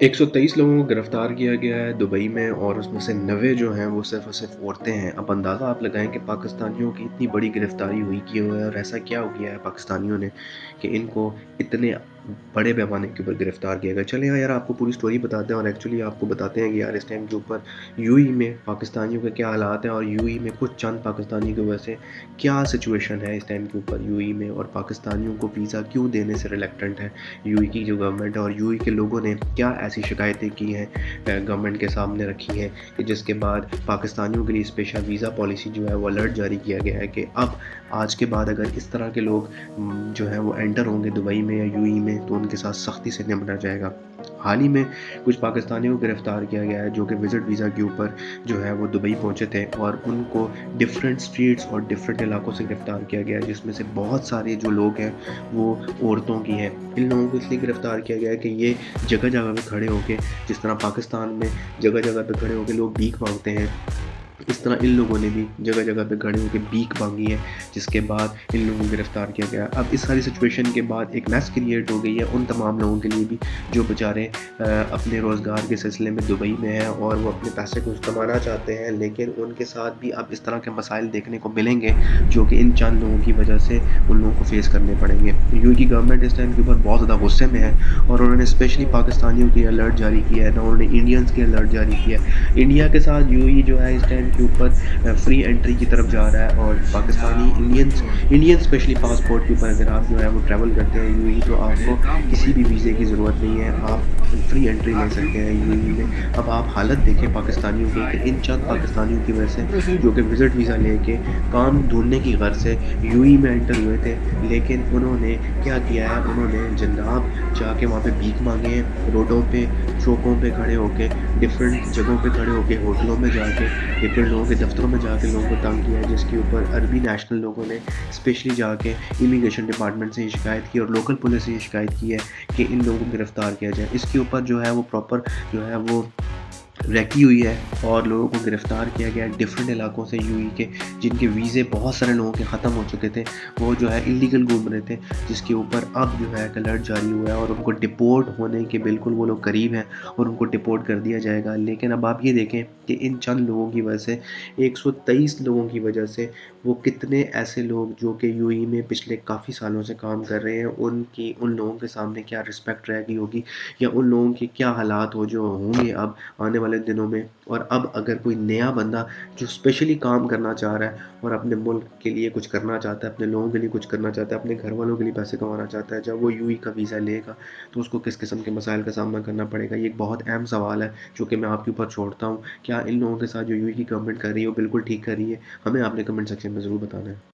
123 लोगों को गिरफ्तार किया गया है दुबई में, और उसमें से 90 जो हैं वो सिर्फ़ और सिर्फ़ औरतें हैं। अब अंदाज़ा आप लगाएँ कि पाकिस्तानियों की इतनी बड़ी गिरफ्तारी हुई क्यों है, और ऐसा क्या हो गया है पाकिस्तानियों ने कि इनको इतने बड़े पैमाने के ऊपर गिरफ्तार किया गया। चलें यार आपको पूरी स्टोरी बताते हैं, और एक्चुअली आपको बताते हैं कि यार इस टाइम के ऊपर यूएई में पाकिस्तानियों के क्या हालात हैं, और यूएई में कुछ चंद पाकिस्तानी की वजह से क्या सिचुएशन है इस टाइम के ऊपर यूएई में, और पाकिस्तानियों को वीज़ा क्यों देने से रिलक्टेंट है यूएई की जो गवर्नमेंट है, और यूएई के लोगों ने क्या ऐसी शिकायतें की हैं गवर्नमेंट के सामने रखी हैं कि जिसके बाद पाकिस्तानियों के लिए स्पेशल वीज़ा पॉलिसी जो है वो अलर्ट जारी किया गया है कि अब आज के बाद अगर इस तरह के लोग जो है वो एंटर होंगे दुबई में या यूएई में तो उनके साथ सख्ती से निपटा जाएगा। हाल ही में कुछ पाकिस्तानियों को गिरफ्तार किया गया है जो कि विज़िट वीज़ा के ऊपर जो है वो दुबई पहुंचे थे, और उनको डिफरेंट स्ट्रीट्स और डिफरेंट इलाकों से गिरफ्तार किया गया है, जिसमें से बहुत सारे जो लोग हैं वो औरतों की हैं। इन लोगों को इसलिए गिरफ्तार किया गया है कि ये जगह जगह पे खड़े होके, जिस तरह पाकिस्तान में जगह जगह पे खड़े होके लोग भीख मांगते हैं, इस तरह इन लोगों ने भी जगह जगह पे खड़े होकर भीख मांगी है, जिसके बाद इन लोगों को गिरफ्तार किया गया। अब इस सारी सिचुएशन के बाद एक मैस क्रिएट हो गई है उन तमाम लोगों के लिए भी जो बेचारे अपने रोज़गार के सिलसिले में दुबई में हैं और वो अपने पैसे कुछ कमाना चाहते हैं, लेकिन उनके साथ भी अब इस तरह के मसाइल देखने को मिलेंगे जो कि इन चंद लोगों की वजह से उन लोगों को फेस करने पड़ेंगे। यूएई की गवर्नमेंट इस टाइम के ऊपर बहुत ज़्यादा गुस्से में है, और उन्होंने स्पेशली पाकिस्तानियों की अलर्ट जारी किया है, ना उन्होंने इंडियंस की अलर्ट जारी किया है। इंडिया के साथ यूएई जो है इस टाइम के ऊपर फ्री एंट्री की तरफ जा रहा है, और पाकिस्तानी इंडियन स्पेशली पासपोर्ट के ऊपर अगर आप जो है वो ट्रैवल करते हैं यूएई तो आपको किसी भी वीज़े की ज़रूरत नहीं है, आप फ्री एंट्री ले सकते हैं यूएई में। अब आप हालत देखें पाकिस्तानियों की कि इन चंद पाकिस्तानियों की वजह से जो कि विज़िट वीज़ा लेके काम ढूंढने की गर्ज से यूएई में एंटर हुए थे, लेकिन उन्होंने क्या किया है, उन्होंने जनाब जाके वहाँ पे भीख मांगे हैं, रोडों पे चौकों पे खड़े होके, डिफरेंट जगहों पे खड़े होके, होटलों में जाके, डिफरेंट लोगों के दफ्तरों में जाके लोगों को तंग किया है, जिसके ऊपर अरबी नेशनल लोगों ने स्पेशली जाके इमिग्रेशन डिपार्टमेंट से ये शिकायत की और लोकल पुलिस से ये शिकायत की है कि इन लोगों को गिरफ्तार किया जाए। इसके ऊपर जो है वो प्रॉपर जो है वो रखी हुई है, और लोगों को गिरफ्तार किया गया डिफरेंट इलाकों से यूएई के, जिनके वीज़े बहुत सारे लोगों के ख़त्म हो चुके थे, वो जो है इलीगल घूम रहे थे, जिसके ऊपर अब जो है एक अलर्ट जारी हुआ है और उनको डिपोर्ट होने के बिल्कुल वो लोग करीब हैं और उनको डिपोर्ट कर दिया जाएगा। लेकिन अब आप ये देखें कि इन चंद लोगों की वजह से 123 लोगों की वजह से वो कितने ऐसे लोग जो कि यूएई में पिछले काफ़ी सालों से काम कर रहे हैं, उनकी उन लोगों के सामने क्या रिस्पेक्ट रह गई होगी, या उन लोगों के क्या हालात जो होंगे अब आने वाले दिनों में। और अब अगर कोई नया बंदा जो स्पेशली काम करना चाह रहा है और अपने मुल्क के लिए कुछ करना चाहता है, अपने लोगों के लिए कुछ करना चाहता है, अपने घर वालों के लिए पैसे कमाना चाहता है, जब वो यूएई का वीज़ा लेगा तो उसको किस किस्म के मसाइल का सामना करना पड़ेगा। ये एक बहुत अहम सवाल है जो कि मैं आपके ऊपर छोड़ता हूँ। क्या इन लोगों के साथ जो यूएई की गवर्नमेंट कर रही है वो बिल्कुल ठीक कर रही है? हमें आपने कमेंट सेक्शन में ज़रूर बताना है।